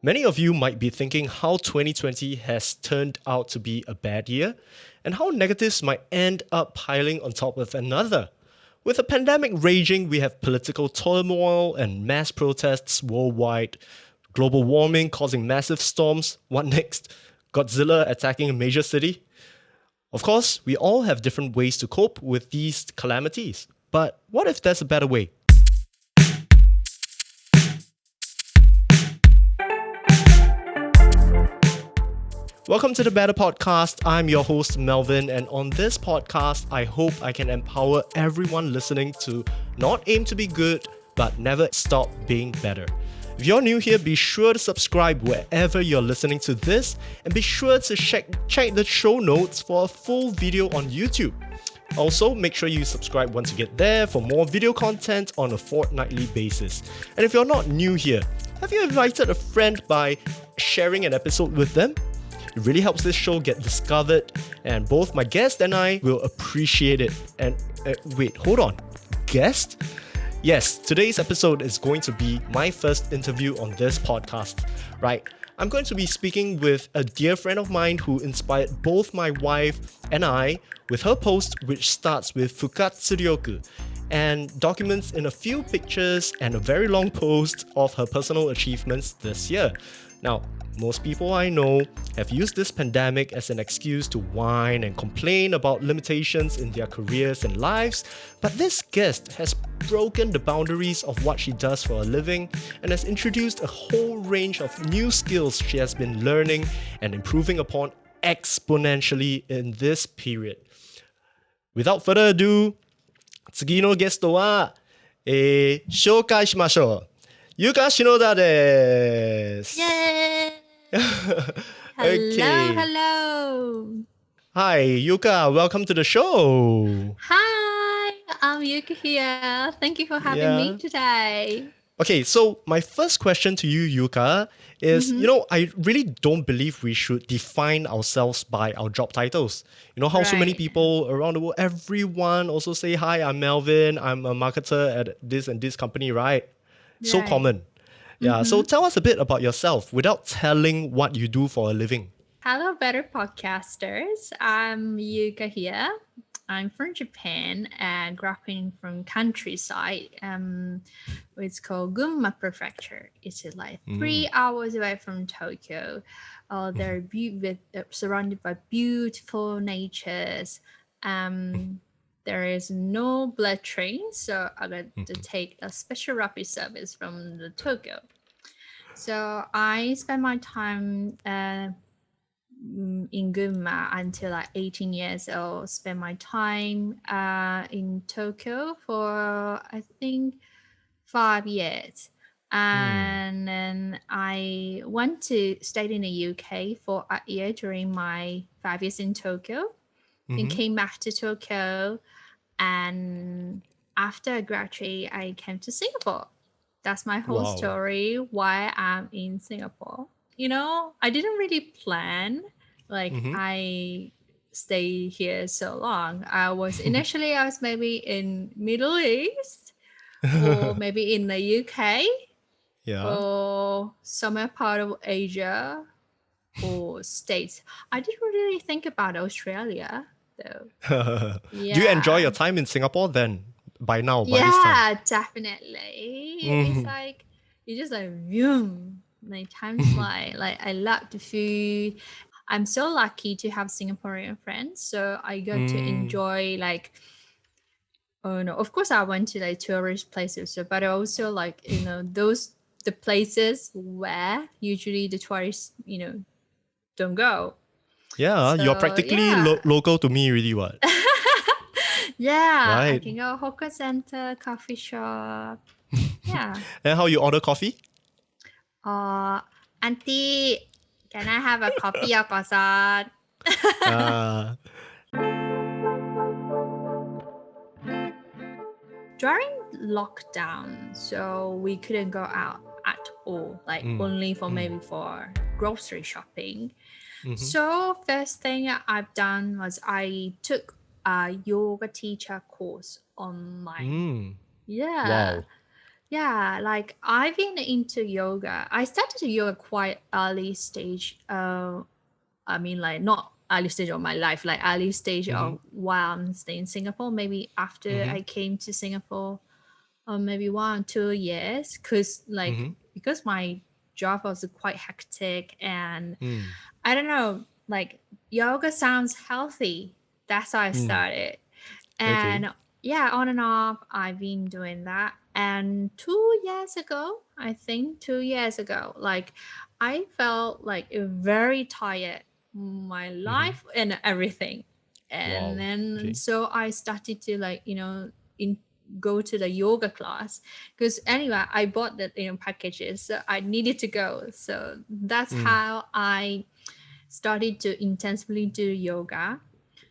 Many of you might be thinking how 2020 has turned out to be a bad year and how negatives might end up piling on top of another. With a pandemic raging, we have political turmoil and mass protests worldwide, global warming causing massive storms. What next? Godzilla attacking a major city? Of course, we all have different ways to cope with these calamities. But what if there's a better way? Welcome to the Better Podcast. I'm your host, Melvin, and on this podcast, I hope I can empower everyone listening to not aim to be good, but never stop being better. If you're new here, be sure to subscribe wherever you're listening to this, and be sure to check the show notes for a full video on YouTube. Also, make sure you subscribe once you get there for more video content on a fortnightly basis. And if you're not new here, have you invited a friend by sharing an episode with them? It really helps this show get discovered, and both my guest and I will appreciate it. And wait, hold on. Guest? Yes, today's episode is going to be my first interview on this podcast, right? I'm going to be speaking with a dear friend of mine who inspired both my wife and I with her post, which starts with Fukkatsu Ryoku and documents in a few pictures and a very long post of her personal achievements this year. Now, most people I know have used this pandemic as an excuse to whine and complain about limitations in their careers and lives, but this guest has broken the boundaries of what she does for a living and has introduced a whole range of new skills she has been learning and improving upon exponentially in this period. Without further ado, 次のゲストは、紹介しましょう。Yuka Shinoda です。Yay! Okay. Hello. Hi, Yuka. Welcome to the show. Hi, I'm Yuka here. Thank you for having me today. Okay, so my first question to you, Yuka, is, I really don't believe we should define ourselves by our job titles. You know how so many Right. people around the world, everyone also say, hi, I'm Melvin, I'm a marketer at this and this company, right? So Right. common. Yeah, so tell us a bit about yourself without telling what you do for a living. Hello, better podcasters. I'm Yuka here. I'm from Japan and grew up in from countryside. It's called Gunma Prefecture. It's like 3 hours away from Tokyo. They're surrounded by beautiful natures. There is no blood train, so I got to take a special rapid service from the Tokyo. So I spent my time in Gunma until like 18 years old. Spent my time in Tokyo for I think 5 years. And then I went to stay in the UK for a year during my 5 years in Tokyo. And came back to Tokyo, and after I graduated, I came to Singapore. That's my whole Wow. story, why I'm in Singapore. I didn't really plan, I stay here so long. I was maybe in Middle East or maybe in the UK Yeah. or somewhere part of Asia or States. I didn't really think about Australia though. Do you enjoy your time in Singapore then? By now, by this time? Yeah, definitely. It's like you just like vroom, like time fly. Like I love the food. I'm so lucky to have Singaporean friends, so I got to enjoy of course I went to like tourist places, but also the places where usually the tourists don't go. Yeah, you're So, practically yeah. local to me already, what? Yeah, I Right. can go hawker center, coffee shop. Yeah. And how you order coffee? Auntie, can I have a coffee or croissant? Uh, During lockdown, so we couldn't go out at all, only for maybe for grocery shopping. So first thing I've done was I took a yoga teacher course online. Yeah. Wow. Yeah, like I've been into yoga. I started yoga quite early stage. I mean, like not early stage of my life, like early stage Mm-hmm. of while I'm staying in Singapore. Maybe after Mm-hmm. I came to Singapore, maybe 1 or 2 years, Mm-hmm. because my job was quite hectic, and Mm. I don't know, like yoga sounds healthy. That's how I Mm. started. Okay. And yeah, on and off, I've been doing that. And 2 years ago, I think 2 years ago, like I felt like very tired, my Mm-hmm. life and everything. And Wow. then Okay. so I started to in go to the yoga class because anyway I bought the packages, so I needed to go. So that's Mm. how I started to intensively do yoga. Mm-hmm.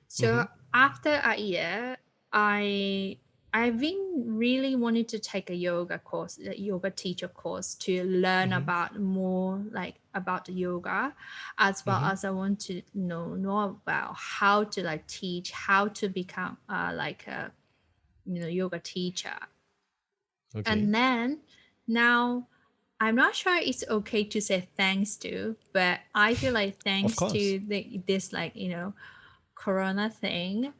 So after a year, I I've been really wanting to take a yoga course, a yoga teacher course, to learn Mm-hmm. about more like about the yoga, as well Mm-hmm. as I want to know about how to like teach, how to become like a yoga teacher. Okay. And then now I'm not sure it's okay to say thanks to, but I feel like Of thanks course. to this corona thing,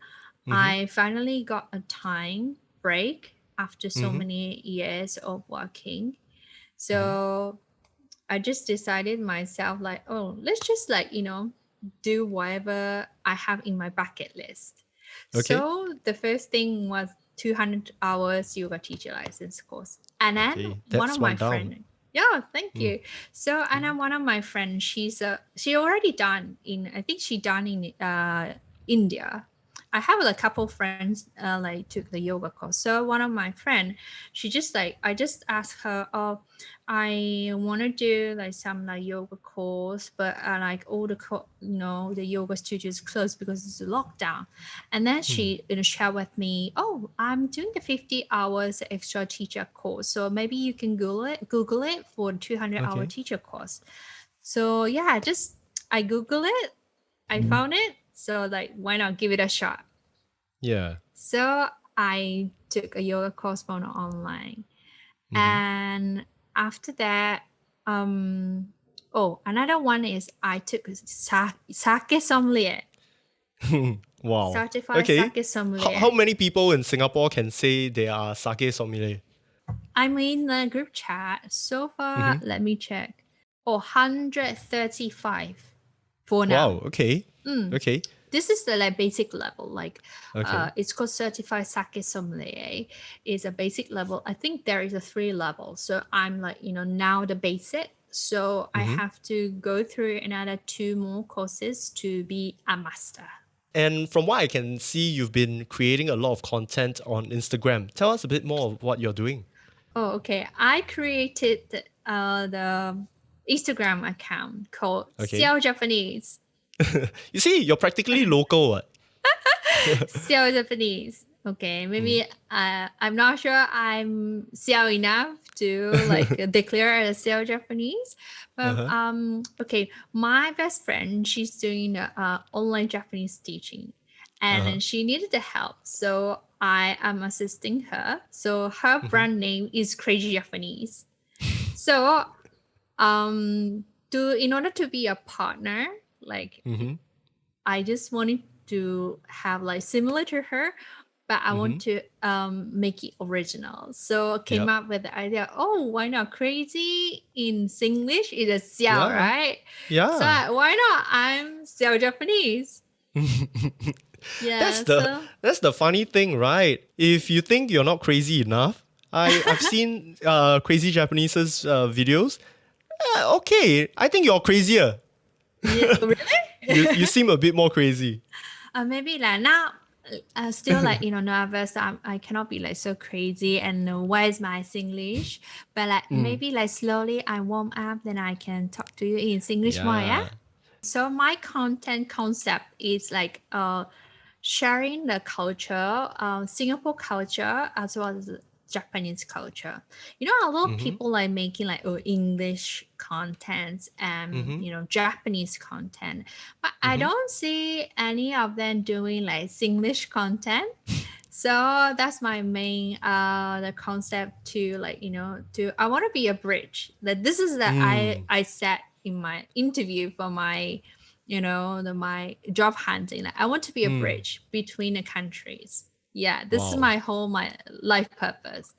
Mm-hmm. I finally got a time break after so Mm-hmm. many years of working. Mm-hmm. So I just decided myself like, oh, let's just do whatever I have in my bucket list. Okay. So the first thing was 200 hours yoga teacher license course. And then Okay. one That's of one my down. friend, yeah, thank Mm. you. So and then one of my friends, she already done in, I think she done in India. I have a couple friends like took the yoga course. So one of my friend, she just like I just asked her, oh, I want to do like some like yoga course, but like all the the yoga studios closed because it's a lockdown. And then Mm. she shared with me, oh, I'm doing the 50 hours extra teacher course, so maybe you can Google it for 200-hour Okay. teacher course. So yeah, just I Google it, I found it, so like why not give it a shot. Yeah. So I took a yoga course from online. Mm-hmm. And after that, oh, another one is I took sake sommelier, Wow. certified Okay. sake How sommelier. many people in Singapore can say they are sake sommelier? I'm in the group chat. So far, Mm-hmm. let me check. Oh, 135 for now. Wow. Okay. Mm. Okay. This is the like basic level. Like, Okay. it's called certified sake sommelier. It's a basic level. I think there is a 3 level. So I'm like now the basic. So I Mm-hmm. have to go through another 2 more courses to be a master. And from what I can see, you've been creating a lot of content on Instagram. Tell us a bit more of what you're doing. Oh, okay. I created the Instagram account called Okay. Xiao Japanese. You see, you're practically local. What? Xiao Japanese. Okay, Mm. maybe I'm not sure I'm Xiao enough to like declare as Xiao Japanese. But Uh-huh. okay, my best friend, she's doing online Japanese teaching, and Uh-huh. then she needed the help, so I am assisting her. So her Mm-hmm. brand name is Crazy Japanese. So to in order to be a partner, like Mm-hmm. I just wanted to have like similar to her, but I Mm-hmm. want to make it original. So came Yep. up with the idea, oh, why not crazy in Singlish is a xiao, Yeah. right? So Yeah. why not I'm xiao Japanese? that's Yeah, the so that's the funny thing, right? If you think you're not crazy enough, I've seen crazy Japanese's videos. Okay, I think you're crazier. yeah, You really? seem a bit more crazy. Maybe like now, still like nervous. I cannot be like so crazy and where's my Singlish? But like Mm. maybe like slowly I warm up, then I can talk to you in Singlish more. Yeah. Yeah. So my content concept is like sharing the culture, Singapore culture as well as Japanese culture. A lot of Mm-hmm. people like making like English content and Mm-hmm. Japanese content, but I Mm-hmm. don't see any of them doing like Singlish content. So that's my main the concept to like to I want to be a bridge. That this is that Mm. I said in my interview for my my job hunting. Like, I want to be a Mm. bridge between the countries. Yeah, this is Wow. my life purpose.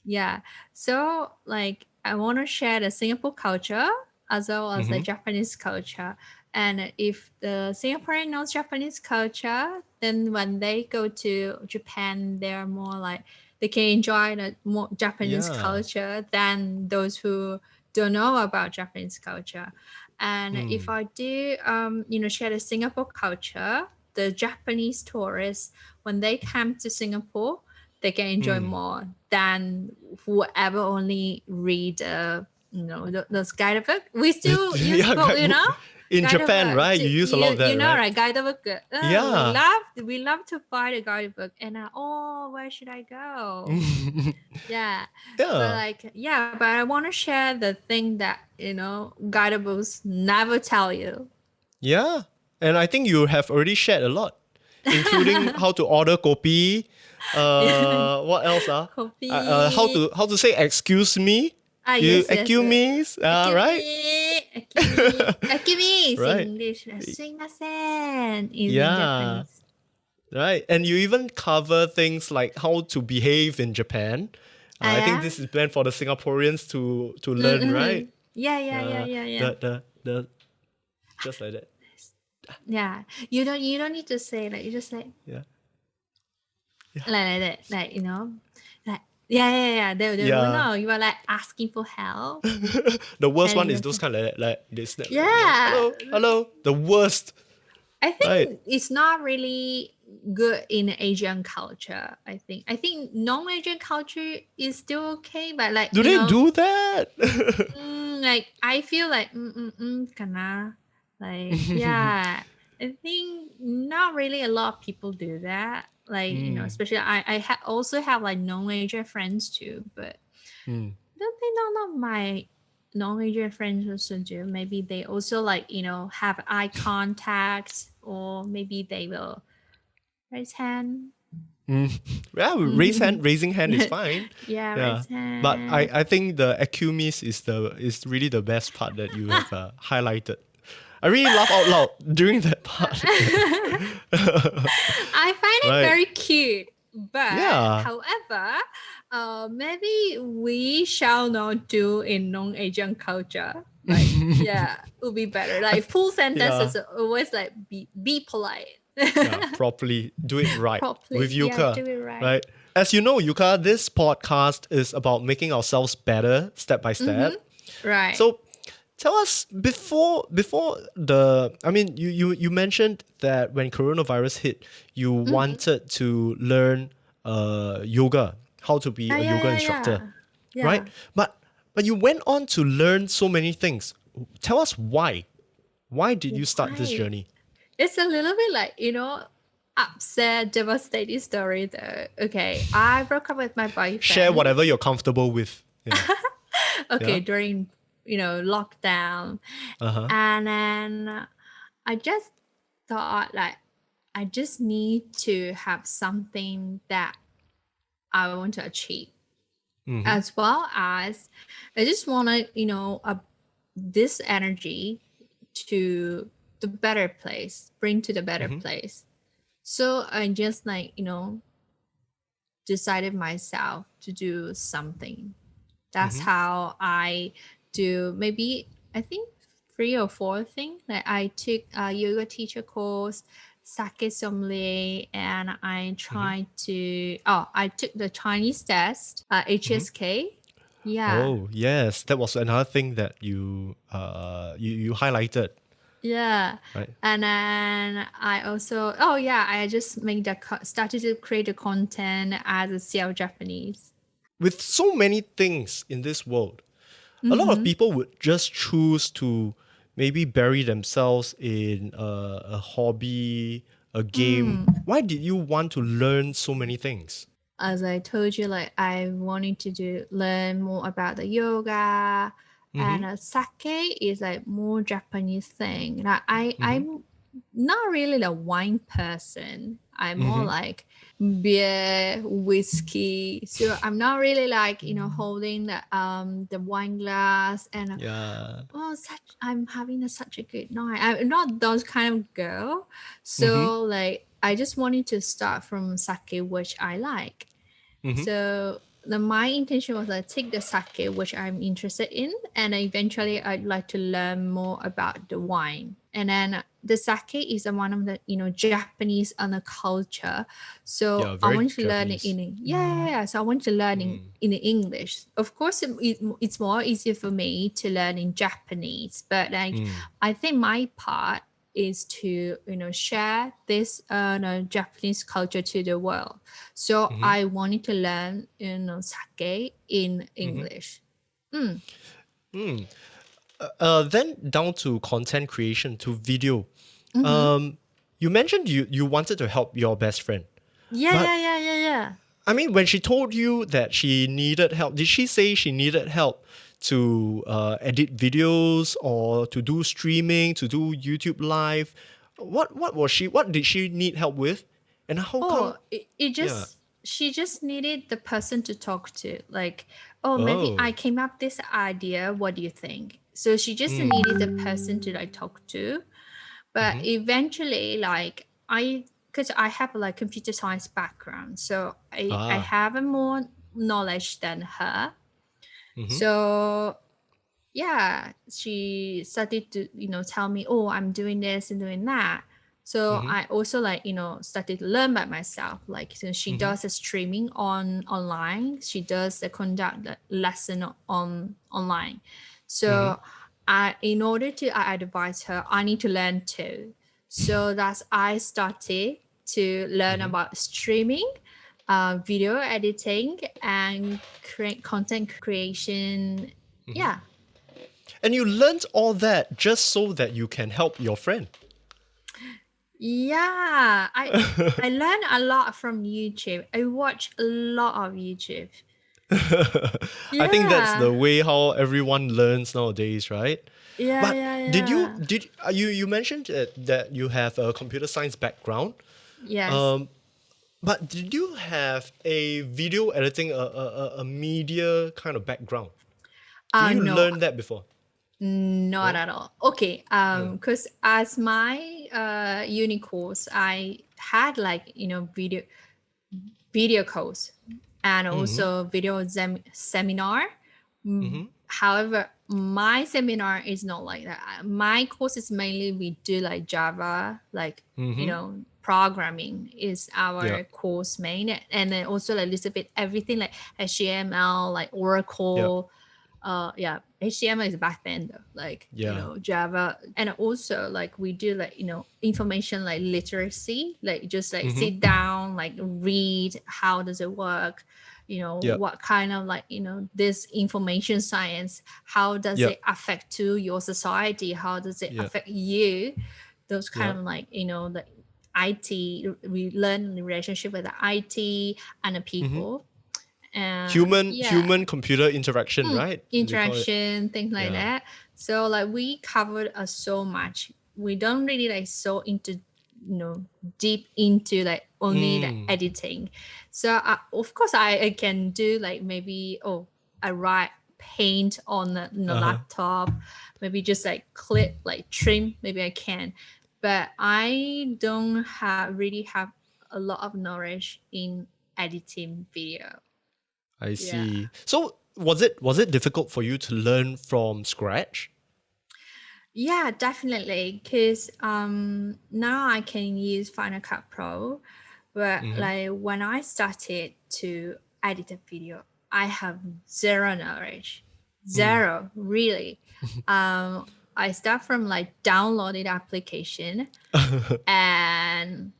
Yeah. So like I want to share the Singapore culture as well as the Mm-hmm. Japanese culture. And if the Singaporean knows Japanese culture, then when they go to Japan, they're more like they can enjoy the more Japanese Yeah. culture than those who don't know about Japanese culture. And if Mm. I do, share the Singapore culture, the Japanese tourists when they come to Singapore, they can enjoy Mm. more than whoever only read those guidebook. We still use Yeah, book, in Japan, guidebook. right? You use a lot of that, Right? right? Guidebook. Yeah. We love to buy the guidebook, and where should I go? Yeah, but Yeah. but I want to share the thing that guidebooks never tell you. Yeah. And I think you have already shared a lot, including how to order kopi. What else? Copy. How to say excuse me? You Yes, yes. excuse me? Right? Akimi is Right. English. すいません is in Yeah. Japanese. Right. And you even cover things like how to behave in Japan. I think Yeah. this is meant for the Singaporeans to learn, right? Mm-hmm. Yeah, yeah, yeah, Uh, yeah, yeah. the just like that. Yeah. You don't need to say like you just Yeah. Yeah. like that. Like, like yeah. They will Yeah. know. You are like asking for help. The worst And one you is just those kind of like they snap. yeah. Hello, hello. The worst. I Right. think it's not really good in Asian culture. I think non-Asian culture is still okay, but like Do they do that? like I feel like kana like yeah. I think not really a lot of people do that. Like Mm, especially I also have like non-Asian friends too, but mm, I don't think none of my non-Asian friends also do. Maybe they also like have eye contact, or maybe they will raise hand. mm. Yeah, raising hand is fine. Yeah, Yeah, raise but hand. I think the Acumis is really the best part that you have highlighted. I really laugh out loud during that part. I find it Right. very cute, but Yeah. however, maybe we shall not do in non-Asian culture. Like, yeah, it would be better. Like full Yeah. sentences are always like be polite. Yeah. Properly do it right with Properly, yeah, Yuka. do it right. Right. As you know, Yuka, this podcast is about making ourselves better step by step. Right. So tell us before the I mean you mentioned that when coronavirus hit, you wanted to learn yoga, how to be Yeah, a yeah, yoga yeah, instructor, yeah. right? Yeah. But you went on to learn so many things. Tell us why. Why did you start this Why? journey? It's a little bit like, upset, devastating story though. Okay, I broke up with my Share boyfriend. whatever you're comfortable with. Yeah. Okay, Yeah. during, lockdown. Uh-huh. And then I just thought like I just need to have something that I want to achieve. Mm-hmm. As well as I just want to, this energy to the better place, bring to the better Mm-hmm. place. So I just like, decided myself to do something. That's Mm-hmm. how I do maybe I think 3 or 4 things. Like I took a yoga teacher course, sake sommelier, and I Mm-hmm. tried to I took the Chinese test, Mm-hmm. HSK. Yeah. Oh yes, that was another thing that you highlighted, Yeah. right? And then I also I just started to create the content as a self Japanese. With so many things in this world, a lot of Mm-hmm. people would just choose to maybe bury themselves in a hobby, a game. Why did you want to learn so many things? As I told you, like I wanted to learn more about the yoga, Mm-hmm. and sake is like more Japanese thing. Like Mm-hmm. I'm not really the wine person. I'm more like beer, whiskey. So I'm not really like, holding the wine glass and Yeah. such I'm having such a good night. I'm not those kind of girl. Mm-hmm. So like I just wanted to start from sake, which I like. Mm-hmm. So my intention was like take the sake, which I'm interested in, and eventually I'd like to learn more about the wine. And then the sake is one of the Japanese culture, so Yeah, I very want to learn it Japanese. yeah. So I want to learn in English. Of course, it's more easier for me to learn in Japanese, but like Mm. I think my part is to share this Japanese culture to the world. So Mm-hmm. I wanted to learn sake in Mm-hmm. English. Mm. Mm. Then down to content creation, to video. Mm-hmm. Um, you mentioned you wanted to help your best friend, Yeah, but yeah, yeah, yeah, yeah. I mean, when she told you that she needed help, did she say she needed help to edit videos or to do streaming, to do YouTube live? What was she? What did she need help with? And how come? Oh, it Yeah. just she just needed the person to talk to. Like, oh, maybe I Oh. came up this idea. What do you think? So she just Mm. needed the person to like talk to. But Mm-hmm. eventually, like because I have like computer science background, so I Ah. have a more knowledge than her. Mm-hmm. So yeah, she started to tell me, oh, I'm doing this and doing that. So Mm-hmm. I also like started to learn by myself. Like, so she Mm-hmm. does a streaming online, she does the conduct the lesson on online. Mm-hmm. So I in order to I advise her, I need to learn too. So that's I started to learn Mm-hmm. about streaming, video editing, and create content creation. Mm-hmm. Yeah. And you learned all that just so that you can help your friend. Yeah, I learn a lot from YouTube. I watch a lot of YouTube. I think that's Yeah. the way how everyone learns nowadays, right? Yeah, But yeah, did you yeah. did you mentioned that you have a computer science background? Yes. Um, but did you have a video editing, a media kind of background? Did you No, learn that before? not No. at all. Okay, Uh, because as my uni course, I had like video course and mm-hmm. also video seminar. Mm-hmm. However, my seminar is not like that. My course is mainly we do like Java, like Mm-hmm. programming is Yeah. our course main, and then also like a little bit everything like HTML, like Yeah. Oracle. Yeah, HTML is back then though, like Yeah. Java, and also like we do like information like literacy, like just like Mm-hmm. sit down, like read how does it work, Yeah. what kind of like this information science, how does Yeah. it affect to your society, how does it Yeah. affect you, those Yeah. kind of like the IT, we learn the relationship with the IT and the Mm-hmm. people. Yeah, Human computer interaction, right? They call it. interaction, things like Yeah. that. So like we covered so much. We don't really like so into deep into like only the Mm. editing. So of course I can do like maybe I write paint on the Uh-huh. laptop, maybe just like clip like trim, maybe I can, but I don't have a lot of knowledge in editing video. I Yeah. see. So was it difficult for you to learn from scratch? Yeah, definitely. Because now I can use Final Cut Pro, but Mm-hmm. like when I started to edit a video, I have zero knowledge, Mm. zero really. I start from like downloaded application and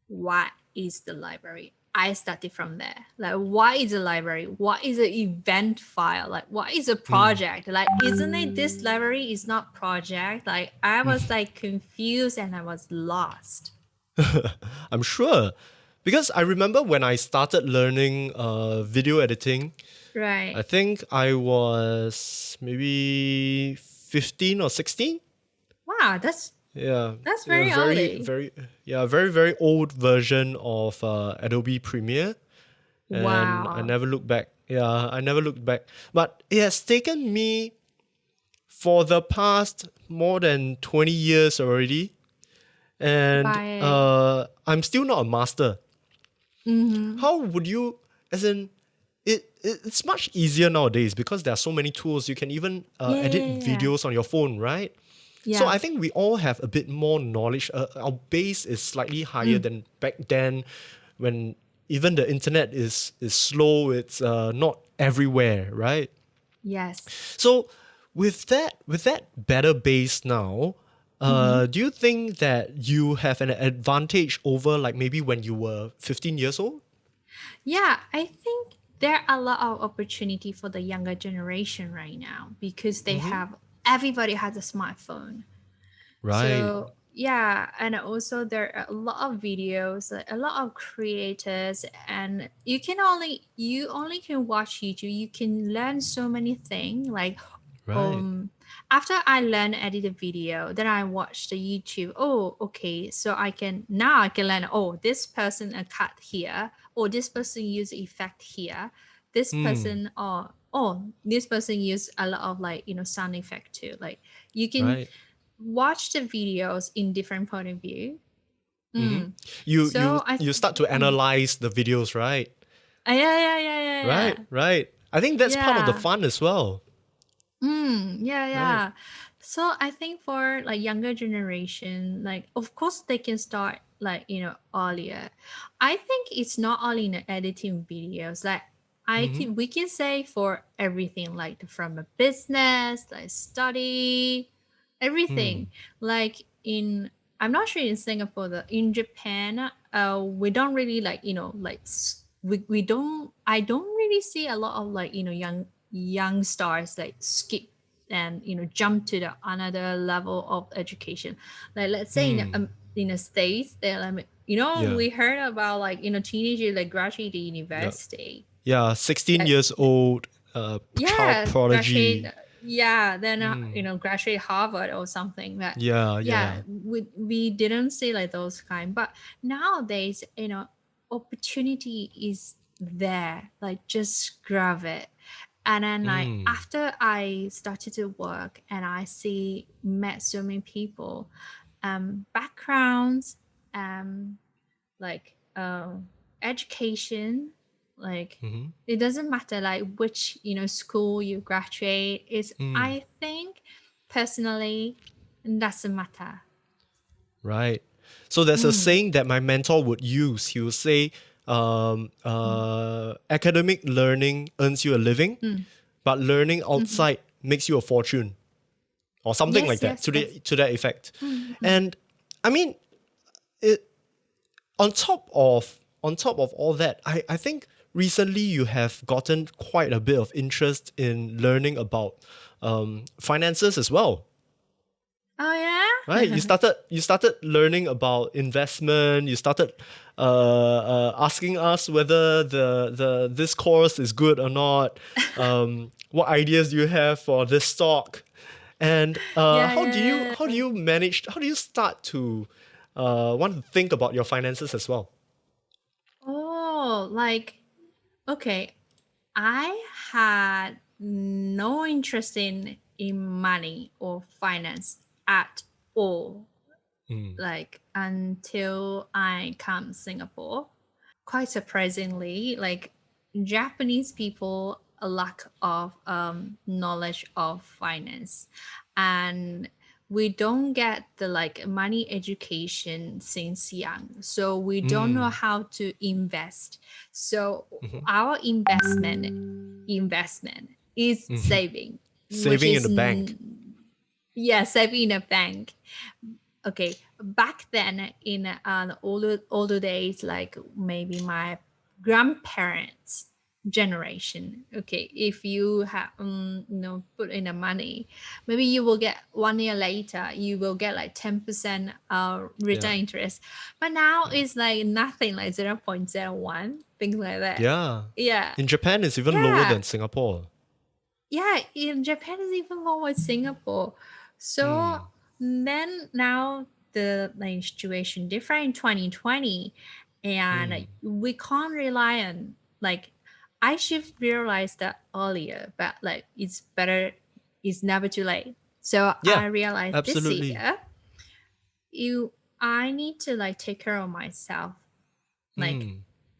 what is the library. I started from there. Like, what is a library? What is an event file? Like, what is a Mm. project? Like, isn't it this library is not project? Like, I was like confused and I was lost. I'm sure. Because I remember when I started learning video editing, I Right. think I was maybe 15 or 16. Wow, that's Yeah, That's a very very, early. very, yeah, very, very old version of Adobe Premiere, and I Wow. never looked back. Yeah, I never looked back. But it has taken me for the past more than 20 years already, and By I'm still not a master. mm-hmm. How would you, as in, it's much easier nowadays because there are so many tools. You can even Yeah, edit yeah, yeah. videos on your phone, right? So Yeah. I think we all have a bit more knowledge. Our base is slightly higher Mm. than back then, when even the internet is slow. It's not everywhere, right? Yes. So with that better base now, Mm-hmm. do you think that you have an advantage over like maybe when you were 15 years old? Yeah, I think there are a lot of opportunity for the younger generation right now because they Mm-hmm. have everybody has a smartphone. Right. So yeah, and also there are a lot of videos, like, a lot of creators, and you only can watch YouTube. You can learn so many things. Like Right. um, after I learn edit a video, then I watch the YouTube. Oh, okay, so I can learn. Oh, this person a cut here, or this person use effect here. This Hmm. person this person use a lot of like sound effect too. Like you can Right. watch the videos in different point of view. Mm-hmm. Mm. You you So I you start to mm. analyze the videos, right? Yeah, yeah, yeah, yeah, Right. yeah. Right. I think that's part of the Yeah. fun as well. Yeah, Right. yeah. So I think for like younger generation, like of course they can start like earlier. I think it's not only in editing videos. Like Mm-hmm. we can say for everything, like from a business, like study, Hmm. everything. Like in I'm not sure in Singapore, in Japan, we don't really like like we don't I don't really see a lot of like young stars like skip and jump to the another level of education. Like let's say Hmm. in the states, they like Yeah. we heard about like teenagers like graduate the Yeah. university. Yeah. 16 Like years old, child yeah, graduate. prodigy. Yeah, then Hmm. graduate Harvard or something. But Yeah. yeah, Yeah. we didn't see like those kind. But nowadays, opportunity is there. Like just grab it. And then like Hmm. after I started to work and I met so many people, backgrounds, um, like education, like Mm-hmm. it doesn't matter like which school you graduate. Is Hmm. I think personally it doesn't matter. Right. So there's a Mm, saying that my mentor would use. He would say, mm, academic learning earns you a living, mm, but learning mhm. outside makes you a fortune, or something like Yes, that, yes, to yes. that effect. Mm, mm, And I mean, it, on top of all that, I think recently you have gotten quite a bit of interest in learning about finances as well. oh Right, yeah. you started learning about investment. You started asking us whether the this course is good or not. What ideas do you have for this stock? And Yeah, how do you yeah, how do yeah. you manage? How do you start to want to think about your finances as well? Oh, like okay, I had no interest in money or finance at all, Mm, like until I come Singapore. Quite surprisingly, like Japanese people a lack of knowledge of finance, and we don't get the like money education since young, so we don't know mm, how to invest. So mm-hmm, our investment is mm-hmm. saving, which Saving in is the bank. yeah, saving in a bank. Okay, back then in the older days, like maybe my grandparents generation. Okay, if you have put in the money, maybe you will get 1 year later you will get like 10% Yeah, return interest, but now it's like nothing, like 0.01, things like that. yeah. Yeah, In Japan, it's even lower yeah, than Singapore. yeah. In Japan is even more with Singapore. So Mm, then now the like situation different in 2020, and we can't rely on like I should realize that earlier, but like it's better, it's never too late. So Yeah, I realized this absolutely. year you I need to like take care of myself, like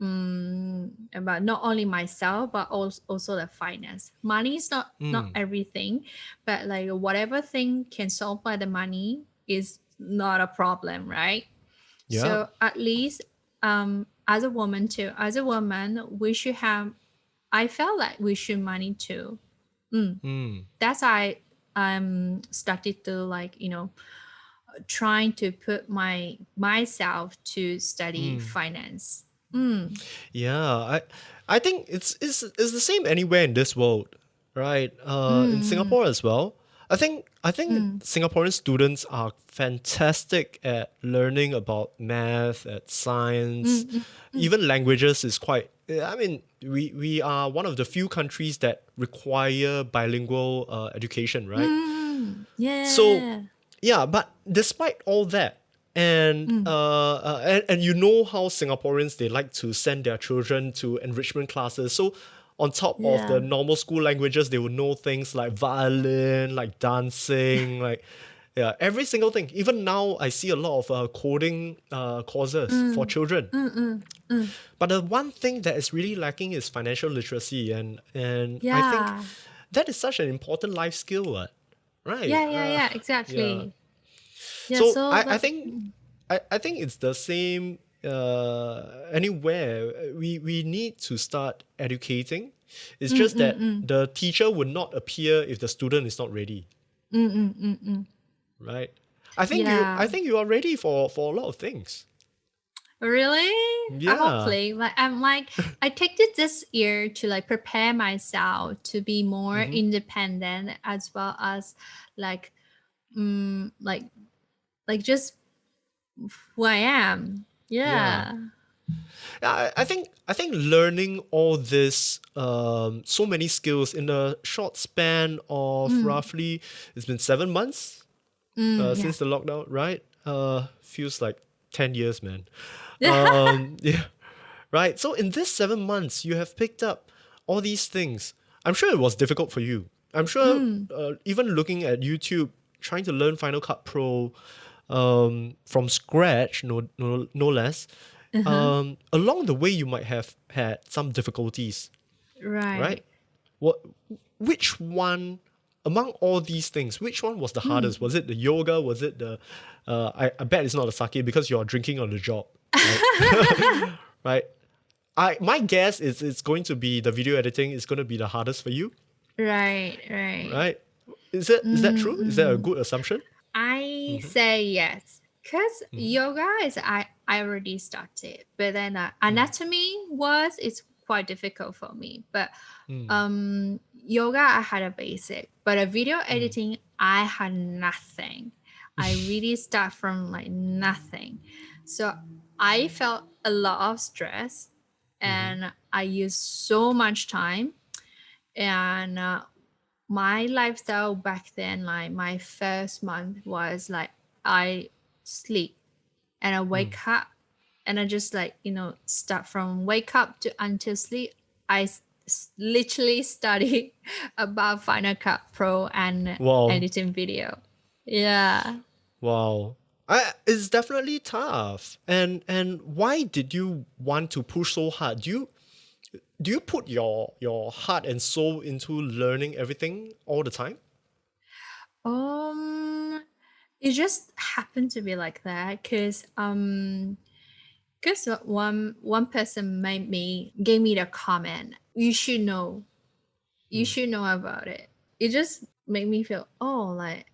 Mm, about not only myself but also the finance. Money is not mm, everything, but like whatever thing can solve by the money is not a problem, right? yeah. So at least as a woman too, as a woman we should have, I felt like we should money too. Mm, That's why started to like trying to put myself to study mm. finance. Yeah, I think it's the same anywhere in this world, right? In Mm, Singapore as well. I think mm, Singaporean students are fantastic at learning about math, at science, mm, mm, mm, even languages is quite. I mean, we are one of the few countries that require bilingual education, right? So, yeah. yeah, but despite all that, Mm, and you know how Singaporeans they like to send their children to enrichment classes. So, on top of the yeah. normal school languages, they would know things like violin, like dancing, like yeah, every single thing. Even now, I see a lot of coding courses for Mm, children. mm, mm, mm. But the one thing that is really lacking is financial literacy, and I think Yeah. that is such an important life skill, what? Right? Yeah, Yeah. exactly. Yeah, So so I like think I think it's the same anywhere. We need to start educating. It's mm, just mm, that mm, the teacher would not appear if the student is not ready, mm, mm, mm, mm. right? I Yeah. think you are ready for a lot of things. Really? Yeah. Hopefully. Like I'm like I take it this year to like prepare myself to be more Hmm. independent, as well as like mm, like just who I am. Yeah. Yeah. Yeah, I think learning all this so many skills in a short span of Mm, roughly it's been 7 months yeah. since the lockdown, right? Feels like 10 years, man. Yeah. Yeah, right. So in this 7 months, you have picked up all these things. I'm sure it was difficult for you. I'm sure mm, even looking at YouTube, trying to learn Final Cut Pro from scratch, no less. uh-huh. Along the way, you might have had some difficulties, right? Right. What, which one among all these things, which one was the Mm. hardest? Was it the yoga? Was it the? I bet it's not the sake because you're drinking on the job, right? Right. My guess is it's going to be the video editing is going to be the hardest for you, Right, right. right? Is that true? Is that a Mm. good assumption? I Mm-hmm. say yes, because Mm-hmm. yoga is I already started, but then Mm, anatomy was it's quite difficult for me. But mm, yoga I had a basic, but a video mm, editing I had nothing. I really start from like nothing, so I felt a lot of stress, mm-hmm. and I used so much time, and my lifestyle back then, like my first month was like I sleep and I Mm. wake up, and I just like start from wake up to until sleep. I literally study about Final Cut Pro and Wow. editing video. Yeah. Wow. It's definitely tough. And why did you want to push so hard? Do you put your heart and soul into learning everything all the time? um it just happened to be like that, because one person gave me the comment, you Mm. should know about it. It just made me feel, oh, like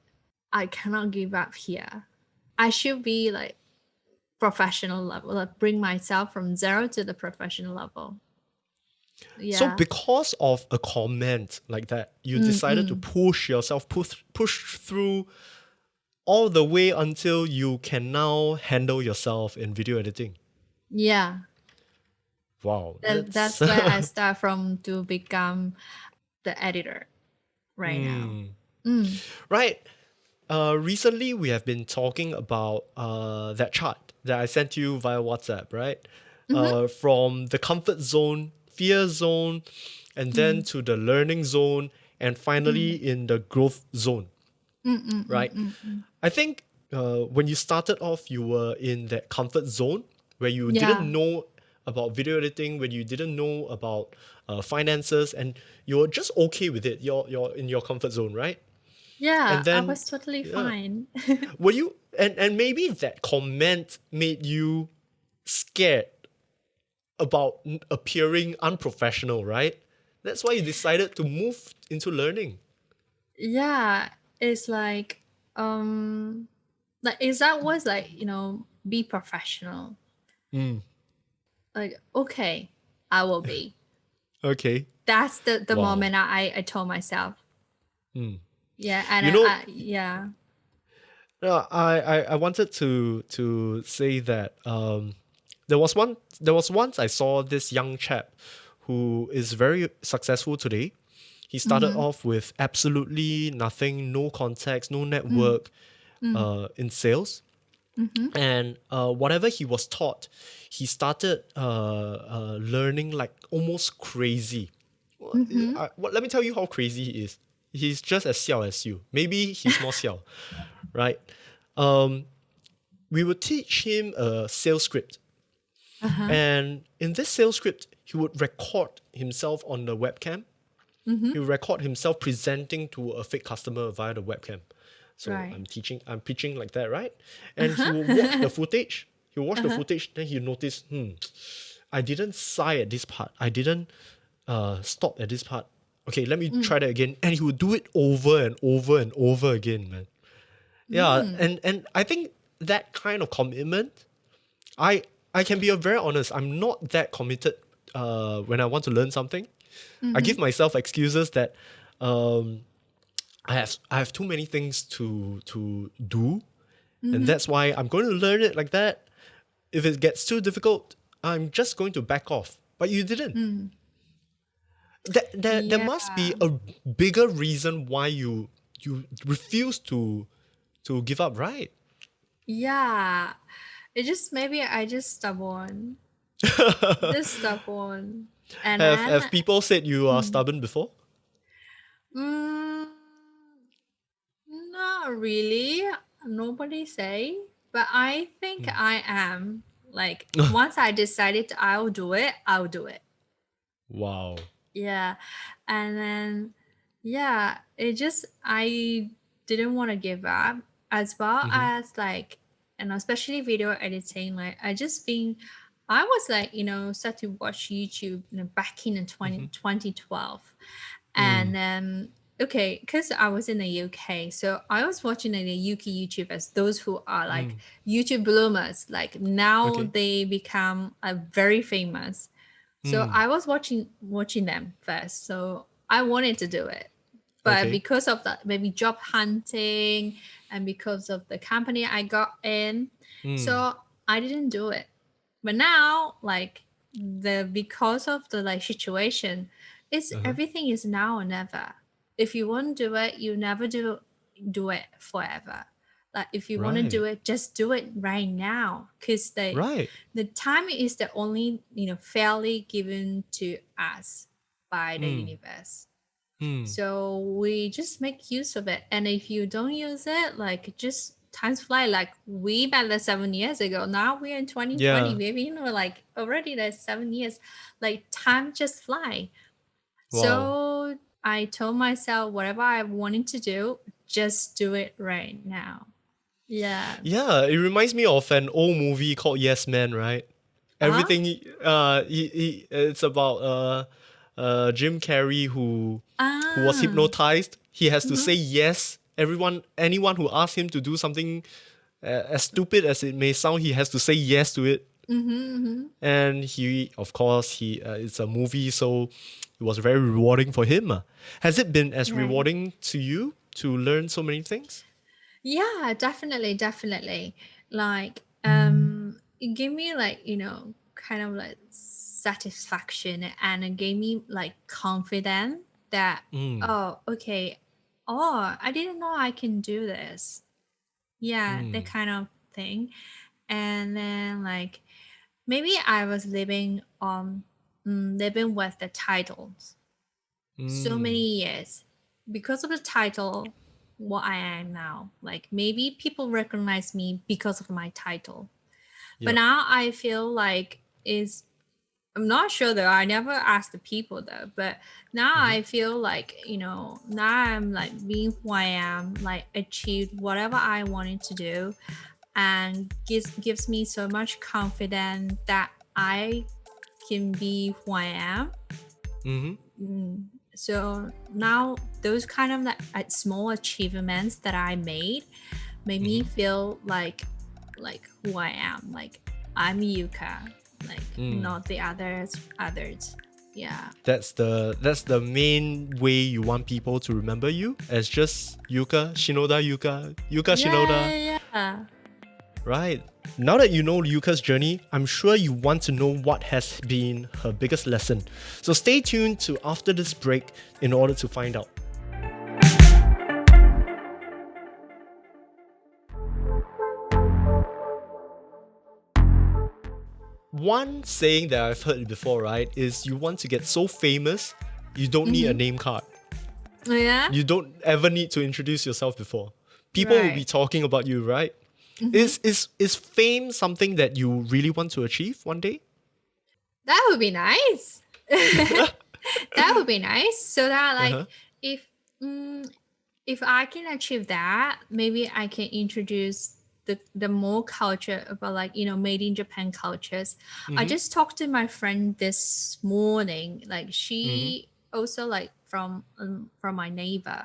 I cannot give up here. I should be like professional level, like bring myself from zero to the professional level. So Yeah. because of a comment like that, you decided to Mm-mm. push yourself, push through all the way until you can now handle yourself in video editing. Yeah. Wow, that's That's where I start from to become the editor right now. Hmm. Mm. Right. recently we have been talking about that chart that I sent you via WhatsApp, right? Mm-hmm. From the comfort zone, fear zone, and then Mm, to the learning zone, and finally mm, in the growth zone, mm, mm, mm, right? mm, mm. I think when you started off, you were in that comfort zone where you Yeah. didn't know about video editing, when you didn't know about finances, and you're just okay with it. You're in your comfort zone, right? And Yeah, I then, was totally yeah, fine. were you? And maybe that comment made you scared about appearing unprofessional, right? That's why you decided to move into learning. Yeah, it's like is that was like, be professional. Mm. Like, okay, I will be. Okay. That's the Wow. moment I told myself. Mm. Yeah, and You know, yeah. I wanted to say that there was once I saw this young chap who is very successful today. He started Mm-hmm. off with absolutely nothing, no contacts, no Mm, network mm, in sales, mm-hmm. and whatever he was taught, he started learning like almost crazy. Mm-hmm. Let me tell you how crazy he is. He's just as xiao as you. Maybe he's more xiao, right? Um, we would teach him a sales script. Uh-huh. And in this sales script, he would record himself on the webcam. Mm-hmm. He would record himself presenting to a fake customer via the webcam. So Right. I'm preaching like that, right? And he will watch Uh-huh. the footage. He will watch the Uh-huh. footage, then he notice, I didn't sigh at this part. I didn't stop at this part. Okay, let me Mm, try that again. And he would do it over and over and over again, man. Yeah, mm, and I think that kind of commitment, I I can be very honest. I'm not that committed when I want to learn something. I mm-hmm. give myself excuses that um, I have too many things to do, and Mm-hmm. that's why I'm going to learn it like that. If it gets too difficult, I'm just going to back off. But you didn't. Mm. There Yeah. must be a bigger reason why you refuse to give up, right? Yeah. It just maybe I just stubborn. Just stubborn. And Have then people said you are mm, stubborn before? mm, not really. Nobody say. But I think I am. Like once I decided I'll do it, I'll do it. Wow. Yeah. And then yeah, it just I didn't want to give up as well Mm-hmm. as like and especially video editing. Like I just been I was like, start to watch YouTube back in Mm-hmm. 2012. Mm. And then okay, because I was in the UK, so I was watching the UK YouTubers, those who are like Mm. YouTube bloomers. Like now Okay. they become very famous. So Mm. I was watching them first. So I wanted to do it. But Okay. because of the maybe job hunting and because of the company I got in, Mm. so I didn't do it. But now, like the because of the like situation, it's Uh-huh. everything is now or never. If you won't do it, you never do it forever. Like if you want to do Right. it, just do it right now, because Right. the time is the only fairly given to us by the Mm. universe. Mm. So we just make use of it. And if you don't use it, like just times fly. Like we met that 7 years ago. Now we're in 2020. Yeah. Maybe like already that's 7 years. Like time just fly. Wow. So I told myself whatever I wanted to do, just do it right now. Yeah. Yeah, it reminds me of an old movie called Yes Man, right? Uh-huh. Everything it's about Jim Carrey who was Ah. hypnotized. He has to Mm-hmm. say yes. Anyone who asks him to do something as stupid as it may sound, he has to say yes to it. Mm-hmm. Mm-hmm. And he, of course, he it's a movie, so it was very rewarding for him. Has it been as Right. rewarding to you to learn so many things? Yeah, definitely, definitely. Like, it gave me like, kind of like satisfaction and it gave me like confidence that, Mm. oh, okay, oh, I didn't know I can do this. Yeah, that Mm. kind of thing. And then like maybe I was living with the titles so many Mm. years because of the title. What I am now, like maybe people recognize me because of my title, but Yep. now I feel like is I'm not sure though. I never asked the people though, but now Mm-hmm. I feel like, now I'm like being who I am, like achieved whatever I wanted to do, and gives me so much confidence that I can be who I am. Mm-hmm. Mm. So now those kind of like small achievements that I made me Mm-hmm. feel like who I am. Like I'm Yuka, like Mm. not the others. Yeah. That's the main way you want people to remember you, as just Yuka Shinoda, Yuka Yeah, Shinoda, yeah, yeah. right? Now that you know Yuka's journey, I'm sure you want to know what has been her biggest lesson. So stay tuned to after this break in order to find out. One saying that I've heard before, right, is you want to get so famous, you don't need a Mm-hmm. name card. Yeah. You don't ever need to introduce yourself before. People will be Right. talking about you, right? Mm-hmm. Is fame something that you really want to achieve one day? That would be nice. That would be nice. So that like Uh-huh. if mm, if I can achieve that, maybe I can introduce the more culture about like made in Japan cultures. I Mm-hmm. just talked to my friend this morning. Like Mm-hmm. she also like from my neighbor.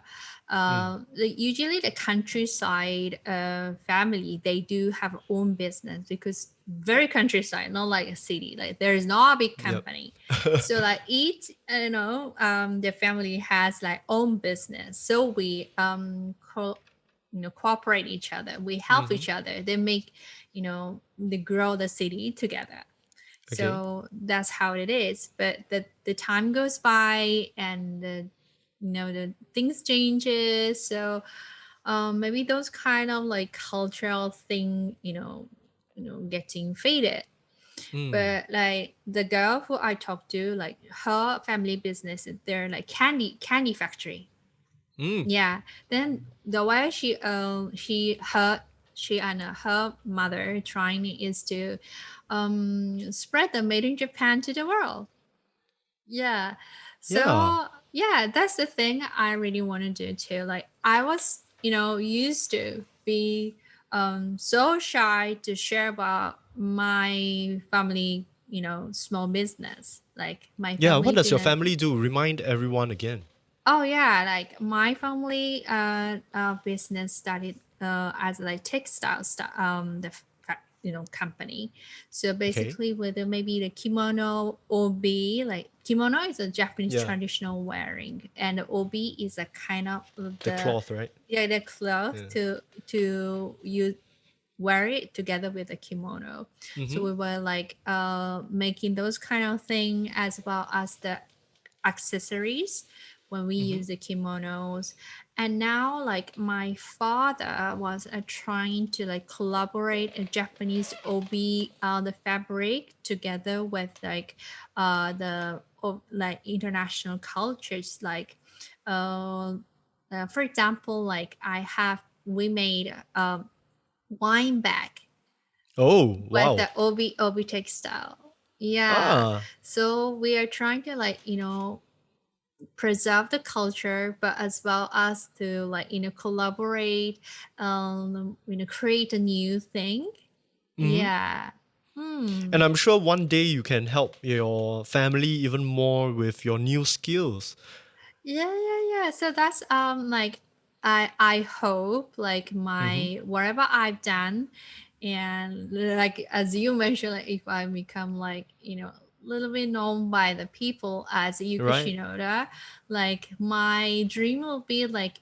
Mm. Usually the countryside family they do have own business because very countryside, not like a city. Like there is not a big Yep. company, so like each the family has like own business, so we cooperate each other, we help Mm-hmm. each other, they make they grow the city together. Okay. So that's how it is, but the time goes by and the things changes. So maybe those kind of like cultural thing getting faded. Mm. But like the girl who I talked to, like her family business, they're like candy factory. Mm. Yeah. Then the way she and her mother trying is to spread the made in Japan to the world. Yeah. Yeah. So yeah, that's the thing I really want to do too. Like I was, used to be so shy to share about my family, small business. Like my Yeah. What family does your didn't. family do? Remind everyone again. Oh yeah, like my family business started as like textile company. So Okay. basically with maybe the kimono obi, like kimono is a Japanese Yeah. traditional wearing, and the obi is a kind of The the cloth, right? yeah, the cloth Yeah. to you wear it together with a kimono. So Mm-hmm. we were like making those kind of thing as well as the accessories when we Mm-hmm. use the kimonos. And now like my father was trying to like collaborate a Japanese obi the fabric together with like like international cultures, like uh, for example, like we made a wine bag Oh, with wow. the obi textile. Yeah. Ah. So we are trying to like preserve the culture, but as well as to like collaborate, create a new thing. Mm-hmm. Yeah. Hmm. And I'm sure one day you can help your family even more with your new skills. Yeah, yeah, yeah. So that's like I hope like Mm-hmm. my whatever I've done, and like as you mentioned, like if I become like a little bit known by the people as Yuka Right? Shinoda, like my dream will be like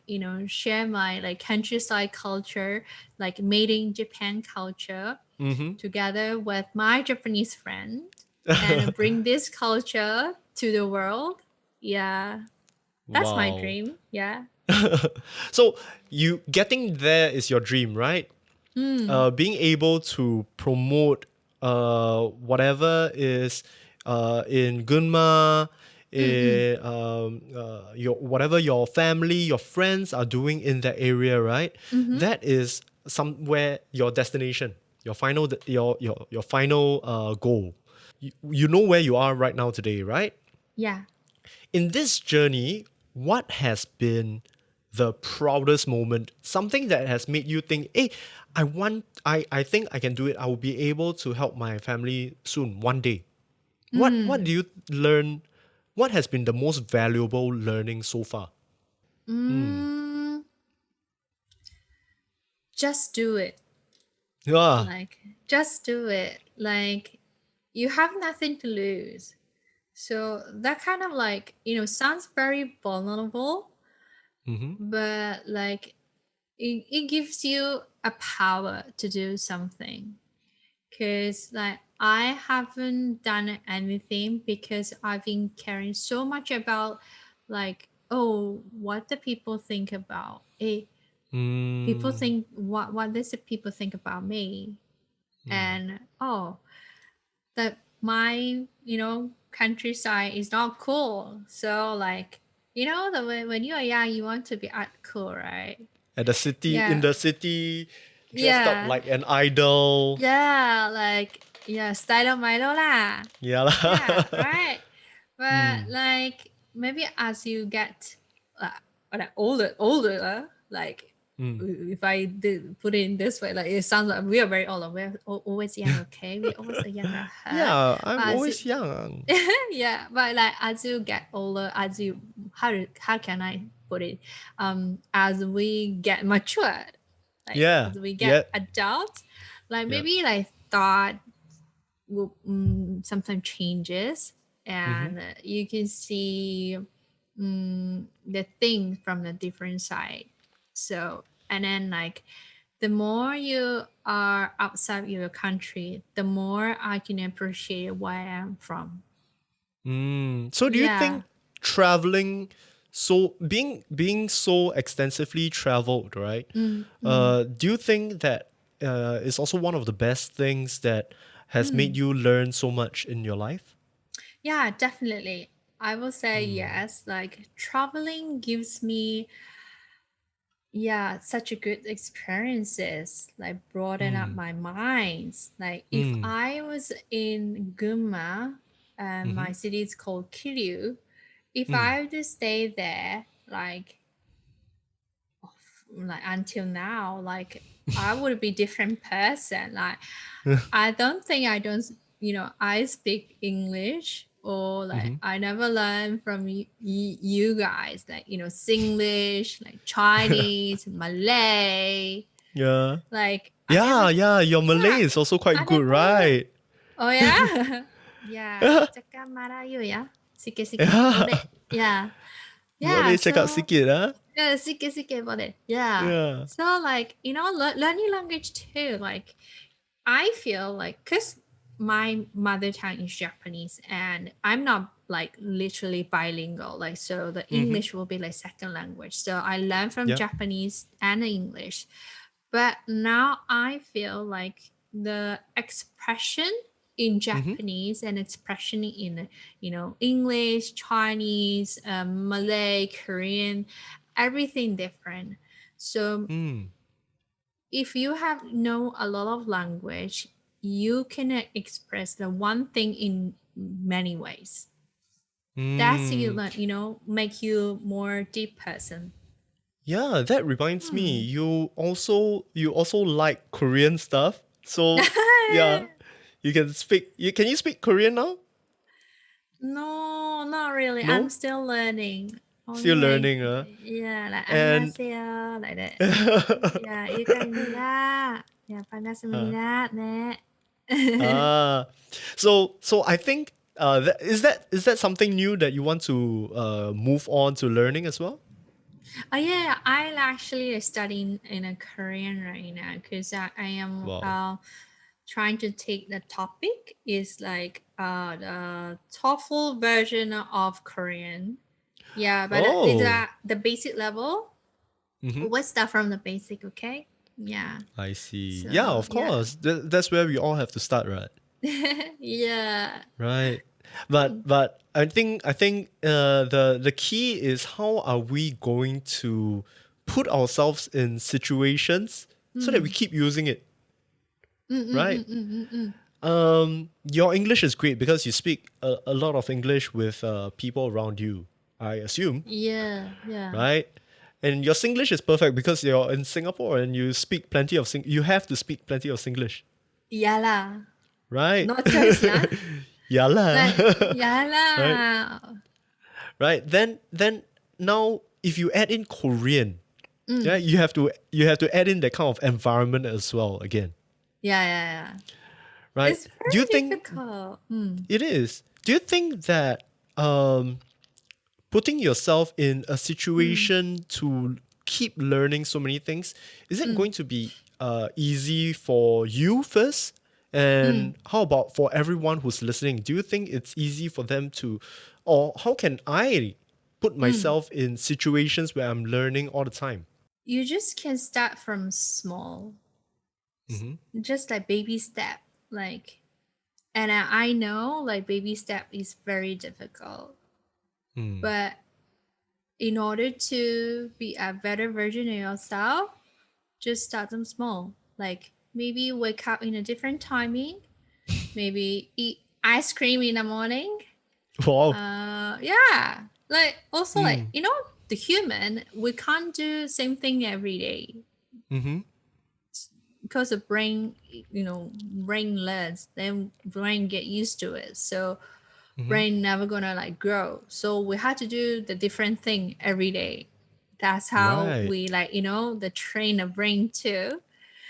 share my like countryside culture, like made in Japan culture, Mm-hmm. together with my Japanese friend, and bring this culture to the world. Yeah, that's my Wow. dream. Yeah. So you getting there is your dream, right? Mm. being able to promote whatever is in Gunma, Mm-mm. your whatever your family, your friends are doing in that area, right? Mm-hmm. That is somewhere your destination, your final your final goal. You know where you are right now today, right? Yeah. In this journey, what has been the proudest moment? Something that has made you think, hey, I think I can do it. I will be able to help my family soon, one day. What Mm. do you learn? What has been the most valuable learning so far? Hmm. Mm. Just do it. Yeah. Like, just do it. Like, you have nothing to lose. So that kind of like, sounds very vulnerable, Mm-hmm. but like it gives you a power to do something. Because like I haven't done anything because I've been caring so much about like, oh, what the people think about. People Mm. think what does the people think about me? Mm. And oh, that my countryside is not cool. So like the way when you are young you want to be at cool, right? At the city, in Yeah, the city, dressed up yeah, like an idol. yeah, like yeah, style of Milo lah. Yeah lah. Yeah, right. But Mm. like maybe as you get older, like Mm. if I did put it in this way, like it sounds like we are very old. We're always young, okay? We always a younger her. Yeah, I'm But as you, always young. yeah, but like as you get older, as you how can I put it? As we get matured, like Yeah, as we get yeah, adult, like yeah. maybe like thought will sometimes changes Mm-hmm. and you can see the thing from a different side. So and then like the more you are outside your country, the more I can appreciate where I am from. So do you Yeah. think traveling, so being so extensively traveled, right? Mm, mm, Do you think that is also one of the best things that has made mm. you learn so much in your life? Yeah, definitely. I will say Mm. yes. Like traveling gives me, yeah, such a good experiences, like broaden up Mm. my minds. Like if Mm. I was in Gunma, and Mm-hmm. my city is called Kiryu, if Mm. I were to stay there, like until now, like I would be different person. Like I don't think I don't, I speak English or like Mm-hmm. I never learned from you guys, like, Singlish, like Chinese, Malay. Yeah. Like I never, Yeah, yeah, your yeah, Malay is also I quite good, never, right? oh yeah, yeah, Yeah. cakap Melayu ya, sikit-sikit Yeah. boleh, yeah, yeah, Boleh cakap so sikit, ah? yeah, sikit-sikit boleh. Yeah. Yeah. So like, learning language too. Like I feel like cuz my mother tongue is Japanese and I'm not like literally bilingual. Like so the Mm-hmm. English will be like second language. So I learn from Yep. Japanese and English. But now I feel like the expression in Mm-hmm. Japanese and expression in English, Chinese, Malay, Korean, everything different. So Mm. if you have know a lot of language, you can express the one thing in many ways. That's Mm. make you more deep person. Yeah, that reminds me. Hmm. You also like Korean stuff. So yeah, can you speak Korean now? No, not really. I'm No? still learning. Still Only like learning, yeah, like and 안녕하세요 like that. Yeah, 유카입니다. Yeah, uh, 반갑습니다. 네. ah, so I think is that something new that you want to move on to learning as well? Oh yeah, I'm actually studying in a Korean right now because I am Wow. trying to take the topic is like the TOEFL version of Korean. Yeah, but it's Oh. the basic level. Mm-hmm. Let's start from the basic, okay? Yeah. I see. Yeah, So of yeah. course. That's where we all have to start, right? Yeah. Right. Hmm. But I think the key is how are we going to put ourselves in situations so that we Mm. keep using it, Mm, mm, right? mm, mm, mm, mm. Your English is great because you speak a lot of English with people around you, I assume, Yeah. Yeah. right? And your Singlish is perfect because you're in Singapore and you speak plenty of you have to speak plenty of Singlish, Yeah lah. right? No choice lah. Yeah lah. Like yeah Right? lah. Right? Then now if you add in Korean, yeah, Mm. you have to add in that kind of environment as well again, Yeah, yeah, yeah. right? It's Do you very think difficult. Mm. it is? Do you think that putting yourself in a Mm. situation to keep learning so many things, is it Mm. going to be easy for you first? Mm. And how about for everyone who's listening? Do you think it's easy for them to, or how can I put Mm. myself in situations where I'm learning all the time? You just can start from small, S- Mm-hmm. just like baby step. Like, and I know like baby step is very difficult, Mm. but in order to be a better version of yourself, just start them small. Like maybe wake up in a different timing, maybe eat ice cream in the morning. Wow. Yeah. Like also like Mm. the human we can't do same thing every day Mm-hmm. because the brain brain learns then brain get used to it so Mm-hmm. brain never gonna like grow so we had to do the different thing every day. That's how Right. we like the train the brain too.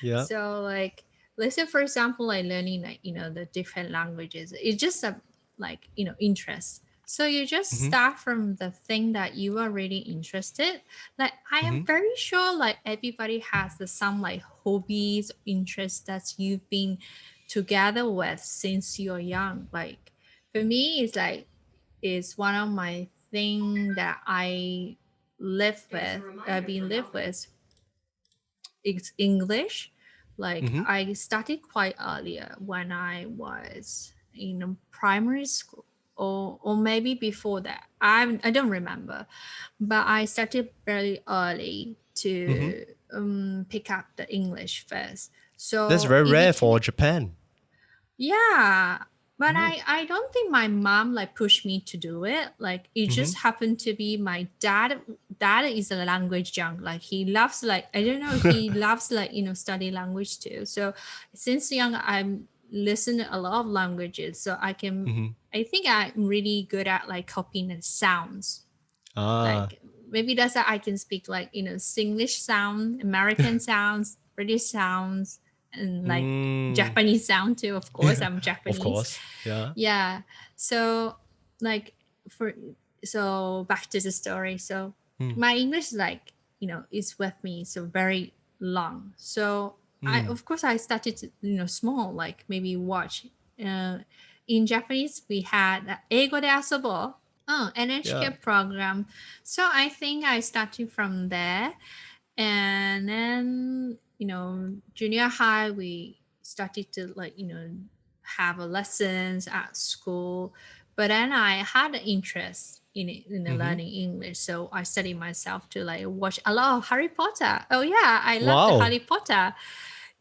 Yeah. So like let's say for example like learning like the different languages. It's just a like interest. So you just Mm-hmm. start from the thing that you are really interested. Like I am Mm-hmm. very sure like everybody has some like hobbies, interests that you've been together with since you're young. Like for me it's like it's one of my thing that I live with, been live with it's English. Like Mm-hmm. I started quite earlier when I was in primary school, or maybe before that. I don't remember, but I started very early Mm-hmm. to pick up the English first. That's So very it rare became for Japan. yeah, but Right. I don't think my mom like pushed me to do it. Like it Mm-hmm. just happened to be my dad. Dad is a language junk. Like he loves like I don't know. He loves like study language too. So since young, I'm listen a lot of languages. So I can. Mm-hmm. I think I'm really good at like copying the sounds. Ah. Like maybe that's how I can speak like Singlish sound, American sounds, British sounds, and like Mm. Japanese sound too. Of course, I'm Of Japanese. course. Yeah. Yeah. So like for so back to the story. So Mm. my English like is with me so very long. So I Mm. of course I started to, small like maybe watch. Uh, in Japanese we had 英語で遊ぼう NHK Yeah. program. So I think I started from there. And then, junior high, we started to like, have a lessons at school. But then I had an interest in it, in the Mm-hmm. learning English. So I studied myself to like watch a lot of Harry Potter. Oh yeah, I love the Wow. Harry Potter.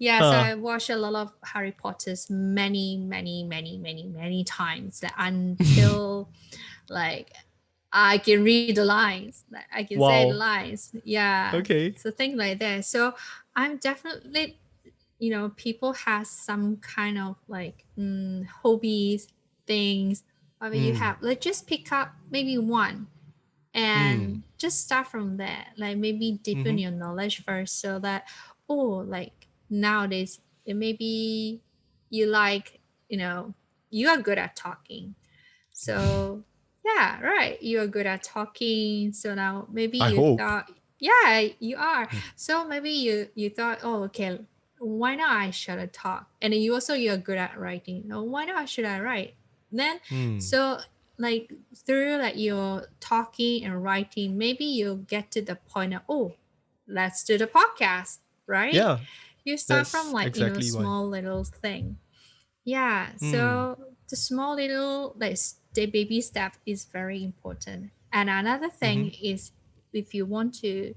Yes, Huh. I watched a lot of Harry Potters many, many, many, many, many times until like I can read the lines, like I can say the Wow. lines. Yeah. Okay. So things like that. So I'm definitely, people has some kind of like hobbies, things. I mean, you Mm. have like just pick up maybe one Mm. and just start from there. Like maybe deepen Mm-hmm. your knowledge first, so that like nowadays maybe you like you are good at talking so yeah, right. You are good at talking. So now maybe I you hope. thought, yeah, you are. Mm. So maybe you thought, oh, okay, why not I should I talk? And then you also you're good at writing. No, why not should I write? Then Mm. so like through like your talking and writing, maybe you'll get to the point of let's do the podcast. right? Yeah, You start from that's like, exactly why. small little thing. Yeah, Mm, so the small little the baby step is very important. And another mm-hmm, thing is, if you want to,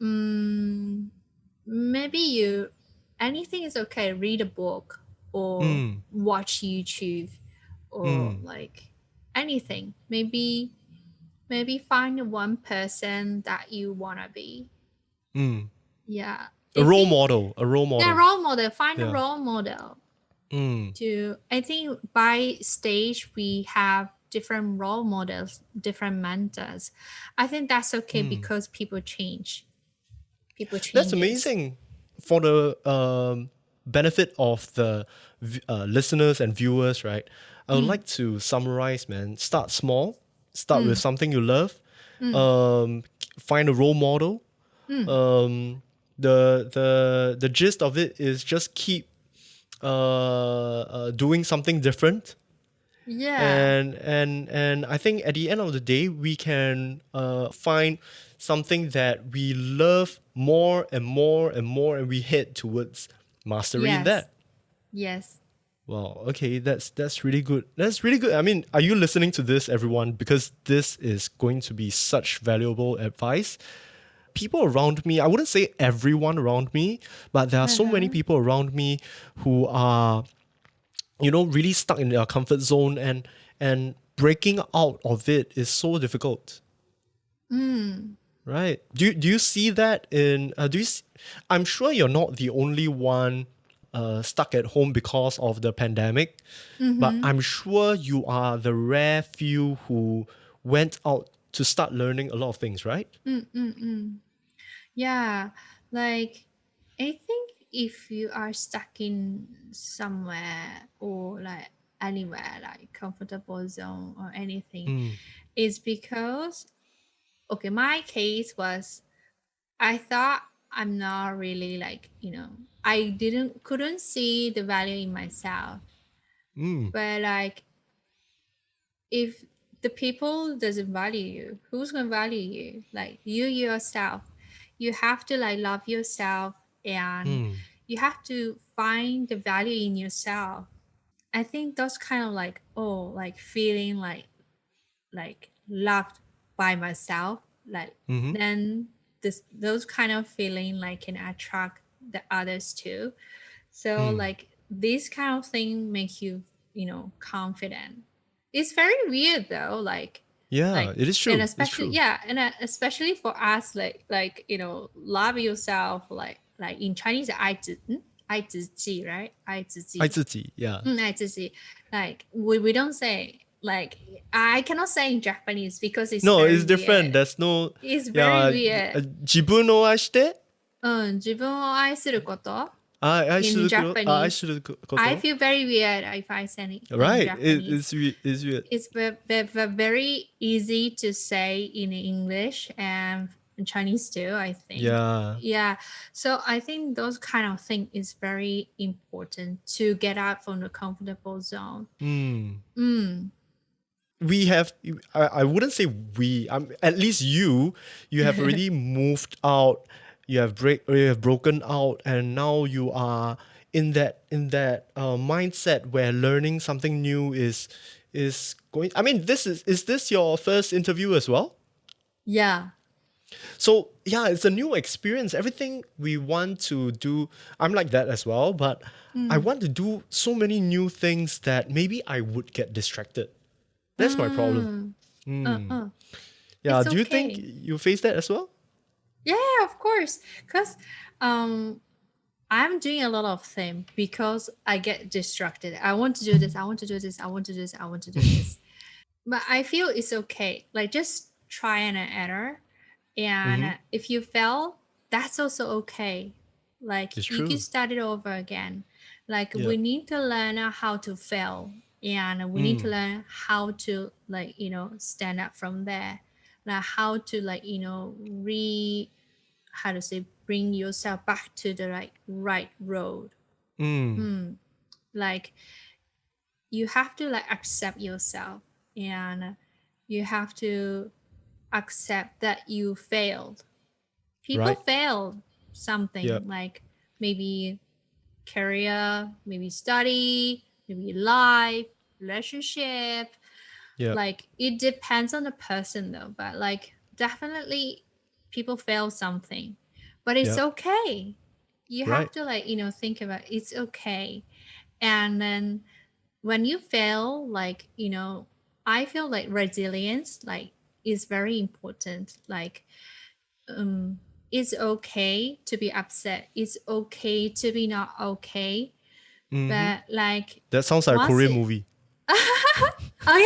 um, maybe you anything is okay. Read a book or mm, watch YouTube or mm, like anything. Maybe find one person that you wanna be. mm. Yeah, A I role think model, a role yeah, model. role model. Find a Yeah. role model. Mm, To I think by stage we have different role models, different mentors. I think that's okay mm. because people change. People That's changes. amazing. For the benefit of the listeners and viewers, right? I would Mm, like to summarize, man. Start small. Start with mm, something you love. mm, Find a role model. mm. The gist of it is just keep doing something different, Yeah. and I think at the end of the day we can find something that we love more and more and more, and we head towards mastery in Yes. that. Yes. Wow, okay, that's really good. That's really good. I mean, are you listening to this, everyone? Because this is going to be such valuable advice. People around me, I wouldn't say everyone around me, but there are so many Uh-huh. people around me who are, really stuck in their comfort zone, and breaking out of it is so difficult, Mm. right? Do you see that in I'm sure you're not the only one stuck at home because of the pandemic, but Mm-hmm. I'm sure you are the rare few who went out to start learning a lot of things, right? Mm-mm-mm. Yeah. Like I think if you are stuck in somewhere or like anywhere like comfortable zone or anything, Mm, it's because okay, my case was I thought I'm not really like, I didn't couldn't see the value in myself. mm, But like if the people doesn't value you, who's gonna value you? Like you yourself. You have to like love yourself and mm, you have to find the value in yourself. I think those kind of like like feeling like loved by myself, like mm-hmm, then those kind of feeling like can attract the others too. So mm. like this kind of thing make you confident. It's very weird though, Yeah, like it is and true. It's especially true. yeah, and especially for us, like love yourself, like in Chinese 爱自己 right 爱自己 爱自己, yeah. 爱自己 like we don't say like I cannot say in Japanese because it's No, very it's different. weird. There's no, It's very yeah, weird. 自分を愛して、自分を愛すること in 愛す Japanese. るこ I と. feel very weird if I say it in Right. Japanese. It's weird. It's very easy to say in English and in Chinese too, I think. Yeah. Yeah. So I think those kind of thing is very important to get out from the comfortable zone. Hmm. Mm. We have, I wouldn't say we, at least you have already moved out, you have broken out, and now you are in that mindset where learning something new is going. I mean, is this your first interview as well? Yeah. So yeah, it's a new experience. Everything we want to do, I'm like that as well, but I Mm. want to do so many new things that maybe I would get distracted. That's my problem. Mm. Hmm. Uh. Yeah, It's do you think okay. you face that as well? Yeah, of course. Because um I'm doing a lot of things because I get distracted. I want to do this, I want to do this, I want to do this, I want to do this. But I feel it's okay. Like just try and error. And Mm-hmm. if you fail, that's also okay. Like It's you can true. start it over again. Like Yeah. we need to learn how to fail and we need to Mm. learn how to like, stand up from there. Like how to like, how to say bring yourself back to the like right road. Mm. Hmm. Like you have to like accept yourself and you have to accept that you failed. People Right. fail. something Yep. like maybe career, maybe study, maybe life, relationship. Yep. Like it depends on the person though, but like definitely people fail something, but it's Yep. okay. You have Right. to like, think about it's okay. And then when you fail, like, I feel like resilience like is very important. Like um it's okay to be upset, it's okay to be not okay, Mm-hmm. but like That sounds like a once Korean it movie. oh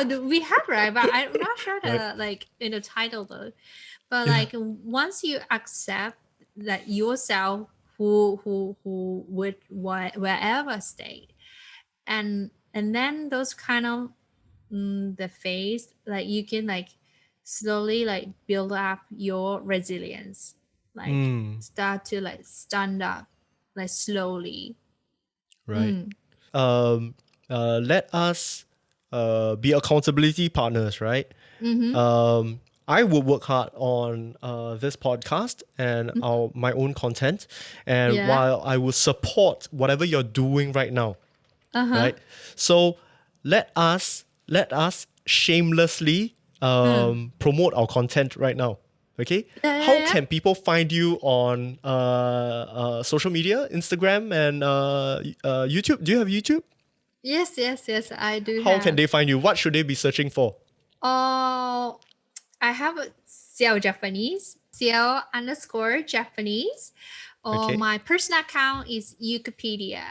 yeah, we have, right? But I'm not sure Right. the like in the title though. But Yeah. like once you accept that yourself, who would wherever state, and then those kind of the phase, like you can like slowly like build up your resilience, like Mm. start to like stand up like slowly. Right. Mm. Um. Let us be accountability partners, right? Mm-hmm. I will work hard on this podcast and my own content, and Yeah. while I will support whatever you're doing right now, Uh-huh. right? So let us shamelessly promote our content right now. Okay, Yeah, yeah, how yeah. can people find you on social media, Instagram and YouTube? Do you have YouTube? Yes, yes, yes, I do How can have. they find you? What should they be searching for? Oh, I have a Xiao Japanese, Xiao underscore Japanese. Or Okay, my personal account is Wikipedia.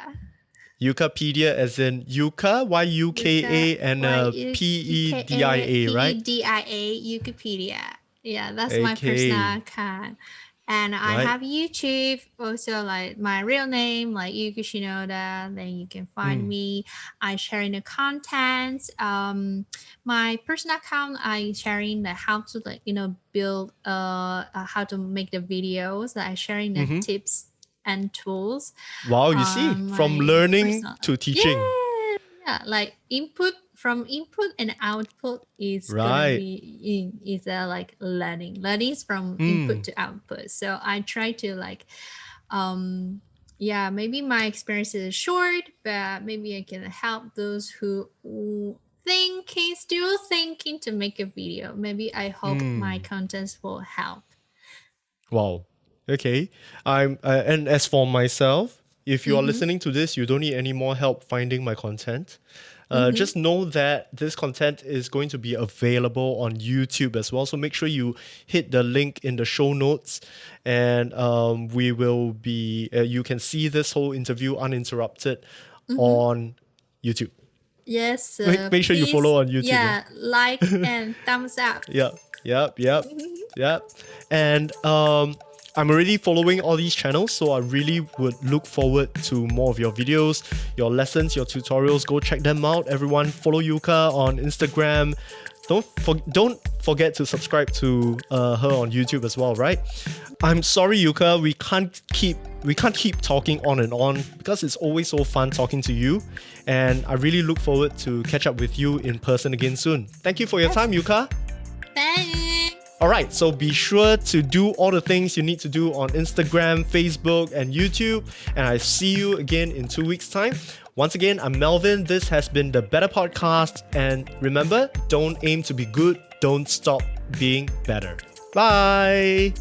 Yukapedia, as in Yuka, Yuka, Yuka, and Pedia, right? Pedia, Wikipedia. Yeah, that's my personal Okay, account. And I right. have YouTube, also like my real name, like Yuka Shinoda. Then you can find Mm. me. I sharing the contents. My personal account, I sharing the how to like build how to make the videos. I sharing the Mm-hmm. tips and tools Wow, you see, on from my learning personal. to teaching. Yeah, yeah, like input and output is gonna Right. be is like learning is from input Mm. to output. So I try to like yeah, maybe my experience is short, but maybe I can help those who still thinking to make a video. Maybe I hope my Mm. contents will help. Wow. Okay. And as for myself, if you are Mm-hmm. listening to this, you don't need any more help finding my content. Mm-hmm. Just know that this content is going to be available on YouTube as well. So make sure you hit the link in the show notes, and we will be. You can see this whole interview uninterrupted Mm-hmm. on YouTube. Yes, Make sure you please, follow on YouTube. yeah, like and thumbs up. Yep, yep, yep, yep. And I'm already following all these channels, so I really would look forward to more of your videos, your lessons, your tutorials. Go check them out. Everyone, follow Yuka on Instagram. Don't forget to subscribe to her on YouTube as well, right? I'm sorry, Yuka, we can't keep talking on and on because it's always so fun talking to you, and I really look forward to catch up with you in person again soon. Thank you for your time, Yuka. Thanks. Alright, so be sure to do all the things you need to do on Instagram, Facebook, and YouTube, and I see you again in 2 weeks' time. Once again, I'm Melvin. This has been the Better Podcast, and remember, don't aim to be good, don't stop being better. Bye!